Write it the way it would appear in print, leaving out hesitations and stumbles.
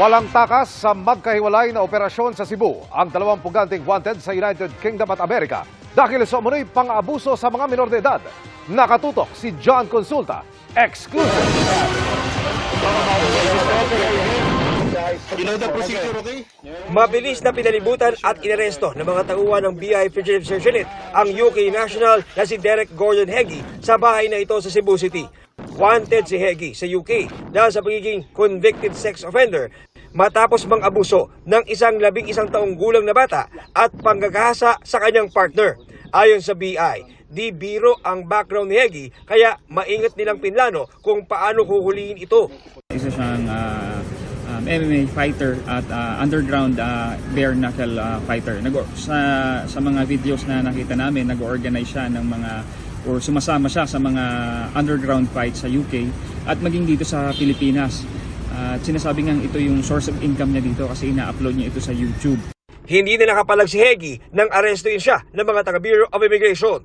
Walang takas sa magkahiwalay na operasyon sa Cebu ang dalawang puganting wanted sa United Kingdom at Amerika dahil sa umunoy pang-abuso sa mga minor de edad. Nakatutok si John Consulta. Exclusive! Mabilis na pinalibutan at inaresto ng mga tauhan ng BI Fugitive Search Unit ang UK national na si Derek Gordon Heggie sa bahay na ito sa Cebu City. Wanted si Heggie sa UK dahil sa pagiging convicted sex offender matapos mang-abuso ng isang 11 taong gulang na bata at panggagahasa sa kanyang partner. Ayon sa BI, di biro ang background ni Heggie kaya maingat nilang pinlano kung paano huhulihin ito. Isa siyang MMA fighter at underground bare knuckle fighter. Sa mga videos na nakita namin, nag-organize siya ng mga or sumasama siya sa mga underground fights sa UK at maging dito sa Pilipinas. At sinasabi ngang ito yung source of income niya dito kasi ina-upload niya ito sa YouTube. Hindi na nakapalag si Heggie nang arestuin siya ng mga taga Bureau of Immigration.